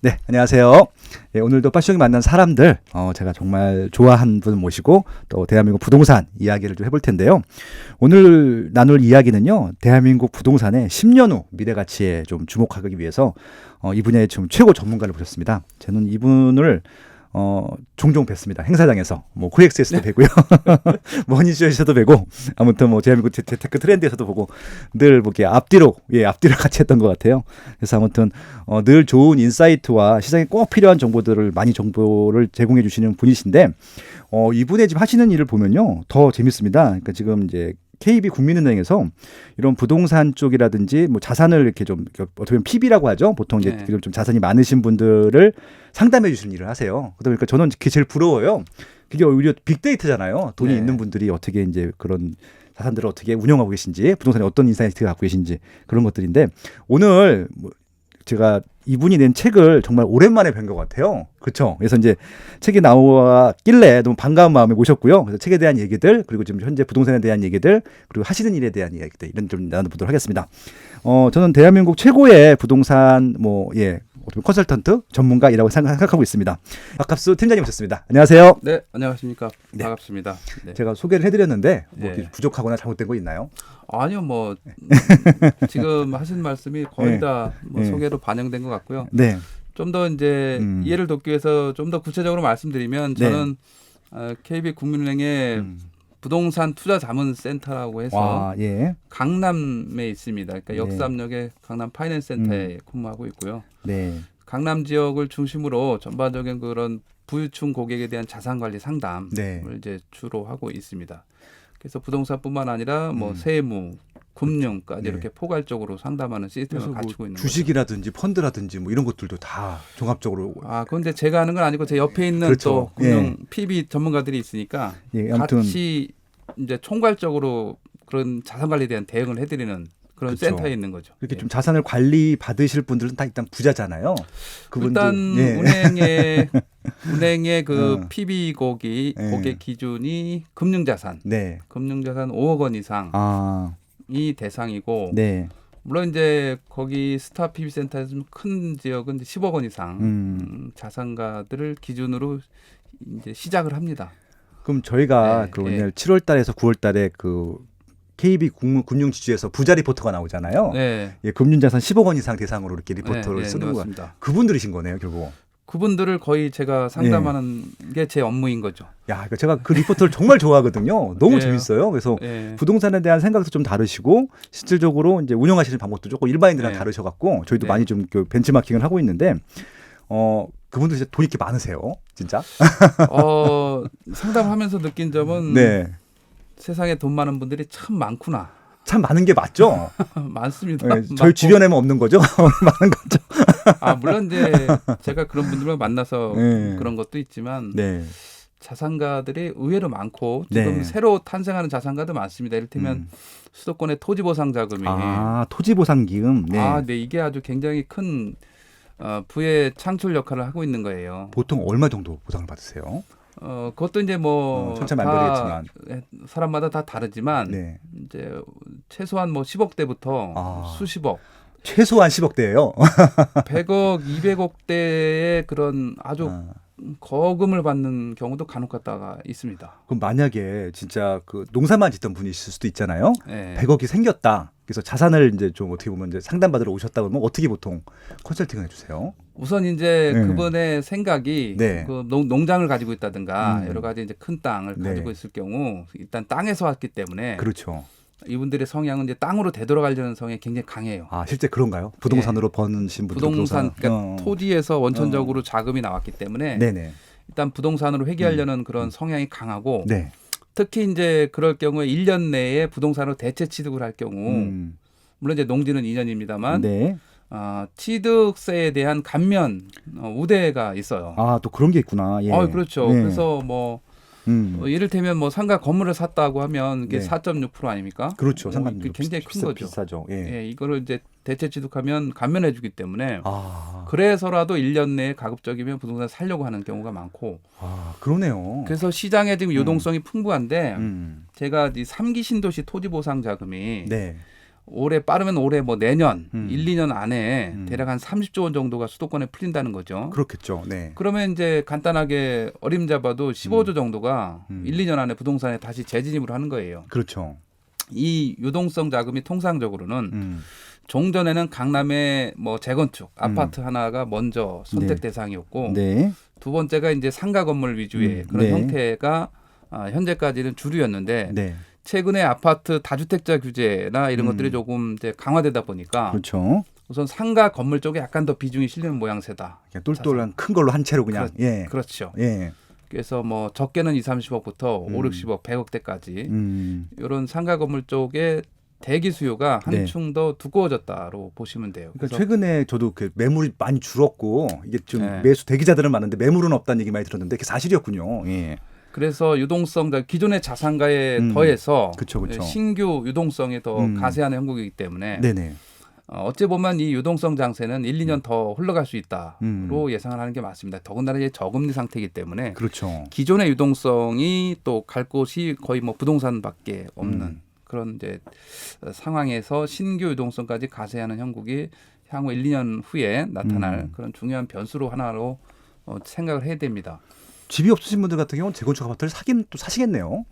네, 안녕하세요. 예, 오늘도 빠시형이 만난 사람들, 제가 정말 좋아하는 분 모시고 또 대한민국 부동산 이야기를 좀 해볼 텐데요. 오늘 나눌 이야기는요, 대한민국 부동산의 10년 후 미래 가치에 좀 주목하기 위해서 이 분야의 좀 최고 전문가를 모셨습니다. 저는 이분을 종종 뵙습니다. 행사장에서 뭐 코엑스에서도 뵈고요, 머니쇼에서도 뵈고, 아무튼 뭐 대한민국 재테크 트렌드에서도 보고 늘 이렇게 앞뒤로 같이 했던 것 같아요. 그래서 아무튼 늘 좋은 인사이트와 시장에 꼭 필요한 정보를 제공해 주시는 분이신데 이분의 지금 하시는 일을 보면요 더 재밌습니다. 그러니까 지금 이제 KB국민은행에서 이런 부동산 쪽이라든지 뭐 자산을 이렇게 좀 어떻게 보면 PB라고 하죠. 보통 이제 네. 좀 자산이 많으신 분들을 상담해 주시는 일을 하세요. 그러다 보니까 저는 그게 제일 부러워요. 그게 오히려 빅데이터잖아요. 돈이 네. 있는 분들이 어떻게 이제 그런 자산들을 어떻게 운영하고 계신지, 부동산에 어떤 인사이트가 갖고 계신지 그런 것들인데 오늘 제가 이분이 낸 책을 정말 오랜만에 뵌 것 같아요. 그렇죠? 그래서 이제 책이 나왔길래 너무 반가운 마음에 모셨고요. 그래서 책에 대한 얘기들, 그리고 지금 현재 부동산에 대한 얘기들, 그리고 하시는 일에 대한 이야기들 이런 좀 나눠보도록 하겠습니다. 저는 대한민국 최고의 부동산 컨설턴트 전문가이라고 생각하고 있습니다. 박갑수 팀장님 오셨습니다. 안녕하세요. 네, 안녕하십니까. 네. 반갑습니다. 네. 제가 소개를 해드렸는데 뭐 네. 부족하거나 잘못된 거 있나요? 아니요, 뭐 지금 하신 말씀이 거의 네. 다 뭐 네. 소개로 반영된 것 같고요. 네. 좀 더 이제 이해를 돕기 위해서 좀 더 구체적으로 말씀드리면 네. 저는 KB국민은행의 부동산 투자 자문 센터라고 해서 와, 예. 강남에 있습니다. 그러니까 네. 역삼역의 강남 파이낸스 센터에 근무하고 있고요. 네. 강남 지역을 중심으로 전반적인 그런 부유층 고객에 대한 자산 관리 상담을 네. 이제 주로 하고 있습니다. 그래서 부동산뿐만 아니라 뭐 세무, 금융까지 네. 이렇게 포괄적으로 상담하는 시스템을 그래서 갖추고 있는 주식이라든지 펀드라든지 뭐 이런 것들도 다 종합적으로 거죠. 아, 그런데 제가 하는 건 아니고 제 옆에 있는 그렇죠. 또 금융 PB 전문가들이 있으니까 예, 아무튼 같이 이제 총괄적으로 그런 자산 관리에 대한 대응을 해드리는 그런 그렇죠. 센터에 있는 거죠. 이렇게 예. 좀 자산을 관리 받으실 분들은 다 일단 부자잖아요. 일단 예. 은행의 그 어. PB 예. 고객 기준이 금융자산 네. 5억 원 이상이 아, 대상이고 네. 물론 이제 거기 스타 PB 센터에서 좀 큰 지역은 이제 10억 원 이상 자산가들을 기준으로 이제 시작을 합니다. 그럼 저희가 네, 그 네. 오늘 7월 달에서 9월 달에 그 KB 금융지주에서 부자 리포터가 나오잖아요. 네. 예, 금융자산 10억 원 이상 대상으로 이렇게 리포터를 네, 쓰는 거 맞습니다. 그분들이신 거네요, 결국. 그분들을 거의 제가 상담하는 게 제 업무인 거죠. 야, 그러니까 제가 그 리포터를 정말 좋아하거든요. 너무 예. 재밌어요. 그래서 예. 부동산에 대한 생각도 좀 다르시고 실질적으로 이제 운영하시는 방법도 조금 일반인들이랑 네. 다르셔갖고 저희도 네. 많이 좀 그 벤치마킹을 하고 있는데 그분들 진짜 돈이 이렇게 많으세요, 진짜? 상담하면서 느낀 점은 네, 세상에 돈 많은 분들이 참 많구나. 참 많은 게 맞죠. 많습니다. 네, 저희 많고. 주변에만 없는 거죠. 많은 거죠. 물론 이제 제가 그런 분들만 만나서 네. 그런 것도 있지만 네, 자산가들이 의외로 많고 지금 네. 새로 탄생하는 자산가도 많습니다. 이를테면 수도권의 토지보상 자금이 토지보상기금. 네. 네, 이게 아주 굉장히 큰 부의 창출 역할을 하고 있는 거예요. 보통 얼마 정도 보상을 받으세요? 그것도 이제 뭐 천차만별이겠지만. 사람마다 다 다르지만 네. 이제 최소한 뭐 10억대부터 수십억, 최소한 10억대예요. 100억, 200억대의 그런 아주 거금을 받는 경우도 간혹 가다가 있습니다. 그럼 만약에 진짜 그 농사만 짓던 분이 있을 수도 있잖아요. 네. 100억이 생겼다. 그래서 자산을 이제 좀 어떻게 보면 이제 상담받으러 오셨다 그러면 어떻게 보통 컨설팅을 해주세요? 우선 이제 네. 그분의 생각이 네. 그 농장을 가지고 있다든가 여러 가지 이제 큰 땅을 네. 가지고 있을 경우 일단 땅에서 왔기 때문에 그렇죠. 이분들의 성향은 이제 땅으로 되돌아가려는 성향이 굉장히 강해요. 실제 그런가요? 부동산으로 버는 분들 부동산 그러니까 토지에서 원천적으로 자금이 나왔기 때문에 네네. 일단 부동산으로 회귀하려는 그런 성향이 강하고 네. 특히 이제 그럴 경우에 1년 내에 부동산으로 대체 취득을 할 경우 물론 이제 농지는 2년입니다만 네. 취득세에 대한 감면 우대가 있어요. 또 그런 게 있구나. 예. 그렇죠. 네. 그래서 뭐 이를테면 뭐 상가 건물을 샀다고 하면 이게 네. 4.6% 아닙니까? 그렇죠. 상관 굉장히 큰 거죠. 비싸죠. 예. 예, 이거를 이제 대체 취득하면 감면해주기 때문에 아, 그래서라도 1년 내에 가급적이면 부동산 살려고 하는 경우가 많고. 그러네요. 그래서 시장에 지금 유동성이 풍부한데 음. 제가 이 3기 신도시 토지보상 자금이 네. 올해 빠르면 올해 뭐 내년 1, 2년 안에 음. 대략 한 30조 원 정도가 수도권에 풀린다는 거죠. 그렇겠죠. 네. 그러면 이제 간단하게 어림잡아도 15조 정도가 1, 2년 안에 부동산에 다시 재진입을 하는 거예요. 그렇죠. 이 유동성 자금이 통상적으로는 음. 종전에는 강남의 뭐 재건축 아파트 하나가 먼저 선택 네. 대상이었고 네. 두 번째가 이제 상가 건물 위주의 그런 네. 형태가 현재까지는 주류였는데 네. 최근에 아파트 다주택자 규제나 이런 것들이 조금 이제 강화되다 보니까 그렇죠. 우선 상가 건물 쪽에 약간 더 비중이 실리는 모양새다. 그냥 똘똘한 큰 걸로 한 채로 그냥. 예. 그렇죠. 예. 그래서 뭐 적게는 2, 30억부터 5, 60억, 100억대까지 이런 상가 건물 쪽에 대기 수요가 네. 한층 더 두꺼워졌다로 보시면 돼요. 그러니까 그래서 최근에 저도 그 매물이 많이 줄었고 이게 좀 네. 매수 대기자들은 많은데 매물은 없다는 얘기 많이 들었는데 그게 사실이었군요. 예. 그래서 유동성 기존의 자산가에 더해서 그쵸. 신규 유동성에 더 가세하는 형국이기 때문에 네네. 어찌 보면 이 유동성 장세는 1, 2년 더 흘러갈 수 있다로 예상을 하는 게 맞습니다. 더군다나 이제 저금리 상태이기 때문에 그렇죠. 기존의 유동성이 또 갈 곳이 거의 뭐 부동산밖에 없는 그런 이제 상황에서 신규 유동성까지 가세하는 형국이 향후 1, 2년 후에 나타날 그런 중요한 변수로 하나로 생각을 해야 됩니다. 집이 없으신 분들 같은 경우는 재건축 아파트를 사긴 또 사시겠네요.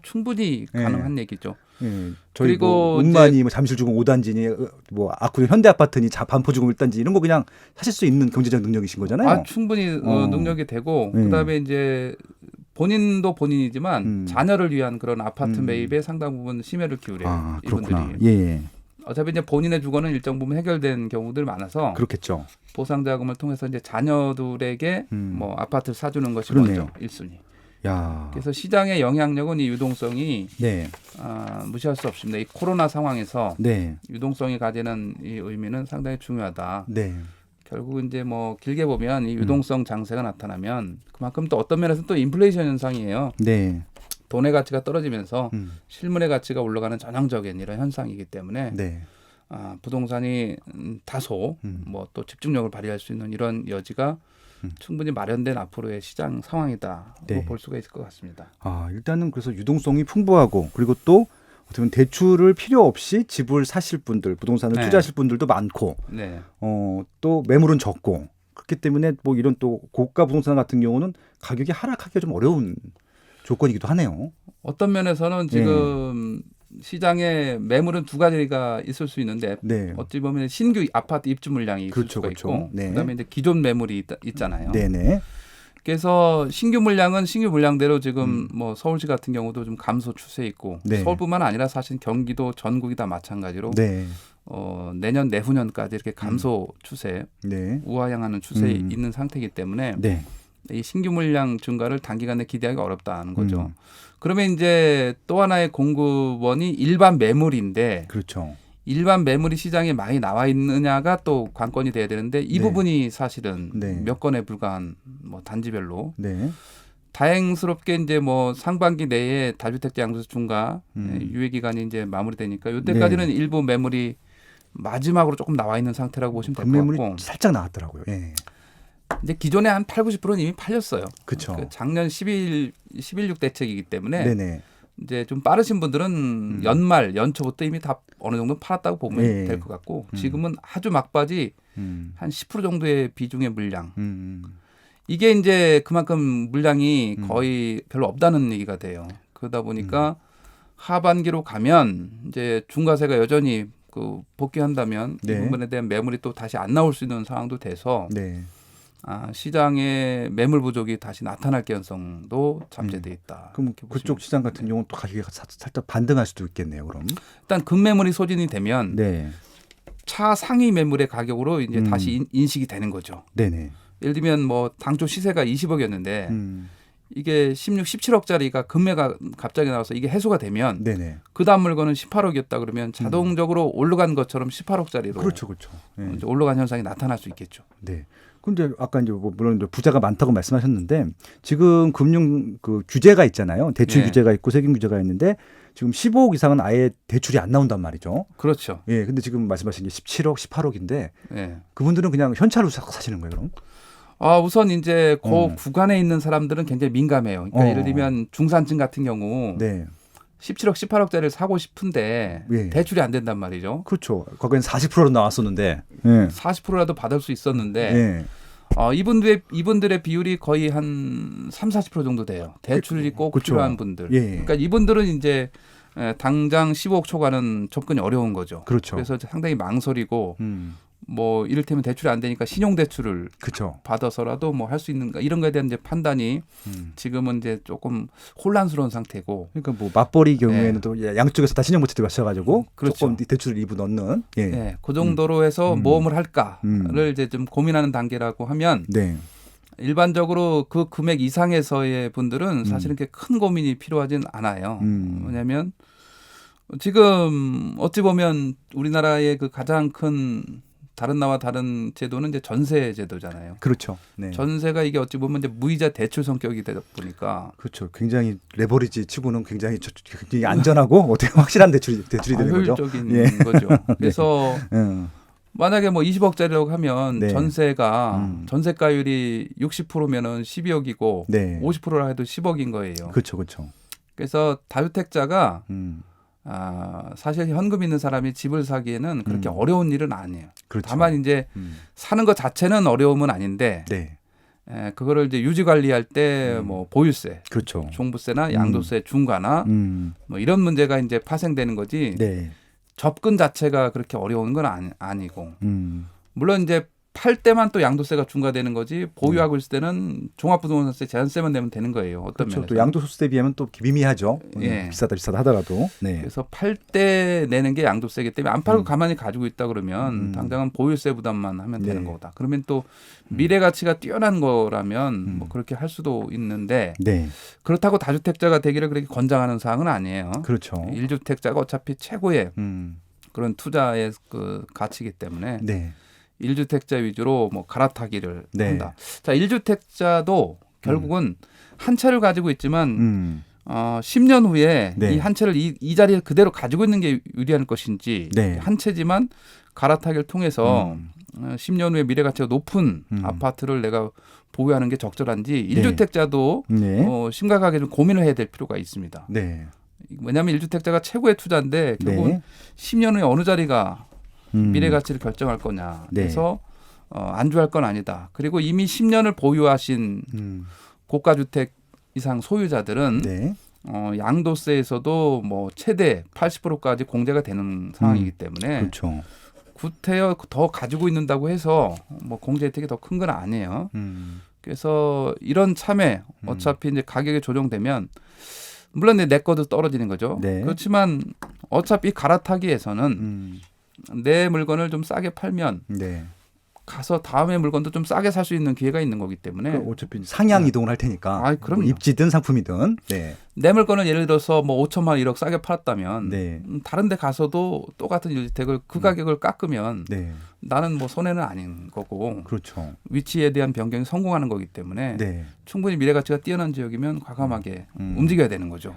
충분히 가능한 얘기죠. 예. 저희 그리고 뭐 운만이 뭐 잠실주공 5단지니 뭐 압구정 현대아파트니 반포주공 1단지 이런 거 그냥 사실 수 있는 경제적 능력이신 거잖아요. 충분히 능력이 되고 네. 그다음에 이제 본인도 본인이지만 자녀를 위한 그런 아파트 매입에 상당 부분 심혈을 기울여요. 그렇구나. 이분들이. 예. 어차피 이제 본인의 주거는 일정 부분 해결된 경우들이 많아서 그렇겠죠. 보상자금을 통해서 이제 자녀들에게 뭐 아파트를 사주는 것이 그렇네요. 먼저 1순위. 야. 그래서 시장의 영향력은 이 유동성이 네. 무시할 수 없습니다. 이 코로나 상황에서 네. 유동성이 가지는 이 의미는 상당히 중요하다. 네. 결국 이제 뭐 길게 보면 이 유동성 장세가 나타나면 그만큼 또 어떤 면에서 또 인플레이션 현상이에요. 네. 돈의 가치가 떨어지면서 실물의 가치가 올라가는 전형적인 이런 현상이기 때문에 네. 부동산이 다소 뭐 또 집중력을 발휘할 수 있는 이런 여지가 충분히 마련된 앞으로의 시장 상황이다로 네. 볼 수가 있을 것 같습니다. 일단은 그래서 유동성이 풍부하고 그리고 또 어떻게 보면 대출을 필요 없이 집을 사실 분들, 부동산을 네. 투자하실 분들도 많고 네. 또 매물은 적고 그렇기 때문에 뭐 이런 또 고가 부동산 같은 경우는 가격이 하락하기가 좀 어려운 조건이기도 하네요. 어떤 면에서는 지금 시장에 매물은 두 가지가 있을 수 있는데 네. 어찌 보면 신규 아파트 입주 물량이 있을 그렇죠, 수가 그렇죠. 있고 네. 그다음에 이제 기존 매물이 있잖아요. 네네. 그래서 신규 물량은 신규 물량대로 지금 뭐 서울시 같은 경우도 좀 감소 추세에 있고 네. 서울뿐만 아니라 사실 경기도 전국이 다 마찬가지로 네. 내년 내후년까지 이렇게 감소 추세, 네. 우하향하는 추세에 있는 상태이기 때문에 네. 이 신규 물량 증가를 단기간에 기대하기 어렵다는 거죠. 그러면 이제 또 하나의 공급원이 일반 매물인데 그렇죠. 일반 매물이 시장에 많이 나와 있느냐가 또 관건이 돼야 되는데 이 네. 부분이 사실은 네. 몇 건에 불과한 뭐 단지별로 네. 다행스럽게 이제 뭐 상반기 내에 다주택자 양도세 중과 유예 기간이 이제 마무리되니까 이때까지는 네. 일부 매물이 마지막으로 조금 나와 있는 상태라고 보시면 될 것 매물이 같고 살짝 나왔더라고요. 예. 이제 기존에 한 8, 90%는 이미 팔렸어요. 그렇죠. 작년 11.6 대책이기 때문에 네네. 이제 좀 빠르신 분들은 연말 연초부터 이미 다 어느 정도 팔았다고 보면 네. 될 것 같고 지금은 아주 막바지 한 10% 정도의 비중의 물량. 이게 이제 그만큼 물량이 거의 별로 없다는 얘기가 돼요. 그러다 보니까 하반기로 가면 이제 중과세가 여전히 그 복귀한다면 네. 이 부분에 대한 매물이 또 다시 안 나올 수 있는 상황도 돼서 네. 시장에 매물 부족이 다시 나타날 가능성도 잠재돼 있다. 그럼 이렇게 보시면 그쪽 시장 같은 경우는 또 가격이 살짝 반등할 수도 있겠네요. 그럼. 일단 급매물이 소진이 되면 네. 차 상위 매물의 가격으로 이제 다시 인식이 되는 거죠. 네네. 예를 들면 뭐 당초 시세가 20억이었는데 이게 16, 17억짜리가 금매가 갑자기 나와서 이게 해소가 되면 네네. 그 다음 물건은 18억이었다 그러면 자동적으로 올라간 것처럼 18억짜리로 그렇죠, 그렇죠. 네. 이제 올라간 현상이 나타날 수 있겠죠. 네. 근데 아까 이제 뭐 물론 이제 부자가 많다고 말씀하셨는데 지금 금융 그 규제가 있잖아요. 대출 예. 규제가 있고 세금 규제가 있는데 지금 15억 이상은 아예 대출이 안 나온단 말이죠. 그렇죠. 예. 근데 지금 말씀하신 게 17억, 18억인데 예. 그분들은 그냥 현찰로 사시는 거예요, 그럼? 우선 이제 그 구간에 있는 사람들은 굉장히 민감해요. 그러니까 예를 들면 중산층 같은 경우 네. 17억, 18억짜리를 사고 싶은데 예. 대출이 안 된단 말이죠. 그렇죠. 거기는 40%로 나왔었는데. 예. 40%라도 받을 수 있었는데 예. 이분들의 비율이 거의 한 30, 40% 정도 돼요. 대출이 꼭 그렇죠. 필요한 분들. 예. 그러니까 이분들은 이제 당장 15억 초과는 접근이 어려운 거죠. 그렇죠. 그래서 상당히 망설이고 뭐 이를테면 대출이 안 되니까 신용대출을 그렇죠. 받아서라도 뭐 할 수 있는가 이런 거에 대한 이제 판단이 지금은 이제 조금 혼란스러운 상태고. 그러니까 뭐 맞벌이 경우에는 네. 또 양쪽에서 다 신용부채를 맞춰가지고 그렇죠. 조금 대출을 일부 넣는. 예. 네, 그 정도로 해서 모험을 할까를 이제 좀 고민하는 단계라고 하면 네. 일반적으로 그 금액 이상에서의 분들은 사실 이렇게 큰 고민이 필요하진 않아요. 왜냐하면 지금 어찌 보면 우리나라의 그 가장 큰 다른 나라와 다른 제도는 이제 전세 제도잖아요. 그렇죠. 네. 전세가 이게 어찌 보면 이제 무이자 대출 성격이 되다 보니까 그렇죠. 굉장히 레버리지 치고는 굉장히 안전하고 어떻게 확실한 대출이 되는 거죠. 효율적인 예. 거죠. 그래서 음. 만약에 뭐 20억짜리라고 하면 네. 전세가 전세가율이 60%면은 12억이고 네. 50%라 해도 10억인 거예요. 그렇죠. 그렇죠. 그래서 다주택자가 사실 현금 있는 사람이 집을 사기에는 그렇게 어려운 일은 아니에요. 그렇죠. 다만 이제 사는 것 자체는 어려움은 아닌데 네. 그거를 이제 유지 관리할 때 뭐 보유세, 그렇죠. 종부세나 양도세 중과나 뭐 이런 문제가 이제 파생되는 거지. 네. 접근 자체가 그렇게 어려운 건 아니고 물론 이제 팔 때만 또 양도세가 중과되는 거지 보유하고 있을 때는 종합부동산세 제한세만 내면 되는 거예요. 어떤 그렇죠. 면에서. 또 양도소득세 비하면 또 미미하죠. 예. 비싸다 하더라도. 네. 그래서 팔 때 내는 게 양도세이기 때문에 안 팔고 가만히 가지고 있다 그러면 당장은 보유세 부담만 하면 되는 네. 거다. 그러면 또 미래 가치가 뛰어난 거라면 뭐 그렇게 할 수도 있는데 네. 그렇다고 다주택자가 되기를 그렇게 권장하는 사항은 아니에요. 그렇죠. 1주택자가 어차피 최고의 음. 그런 투자의 그 가치이기 때문에 네. 1주택자 위주로 뭐 갈아타기를 네. 한다. 자, 1주택자도 결국은 한 채를 가지고 있지만 10년 후에 네. 이 한 채를 이 자리에 그대로 가지고 있는 게 유리할 것인지 네. 한 채지만 갈아타기를 통해서 10년 후에 미래 가치가 높은 아파트를 내가 보유하는 게 적절한지 1주택자도 네. 심각하게 좀 고민을 해야 될 필요가 있습니다. 네. 왜냐하면 1주택자가 최고의 투자인데 결국은 네. 10년 후에 어느 자리가 미래 가치를 결정할 거냐. 네. 그래서 안주할 건 아니다. 그리고 이미 10년을 보유하신 고가주택 이상 소유자들은 네. 양도세에서도 뭐 최대 80%까지 공제가 되는 상황이기 때문에 그렇죠. 구태여 더 가지고 있는다고 해서 뭐 공제 혜택이 더 큰 건 아니에요. 그래서 이런 참에 어차피 이제 가격이 조정되면 물론 내 거도 떨어지는 거죠. 네. 그렇지만 어차피 갈아타기에서는 내 물건을 좀 싸게 팔면 네. 가서 다음에 물건도 좀 싸게 살 수 있는 기회가 있는 거기 때문에 그 어차피 상향 이동을 할 테니까. 아이, 그럼요. 뭐 입지든 상품이든. 네. 내 물건을 예를 들어서 뭐 5천만 원 1억 싸게 팔았다면 네. 다른 데 가서도 똑같은 주택을 그 가격을 깎으면 네. 나는 뭐 손해는 아닌 거고 그렇죠. 위치에 대한 변경이 성공하는 거기 때문에 네. 충분히 미래 가치가 뛰어난 지역이면 과감하게 움직여야 되는 거죠.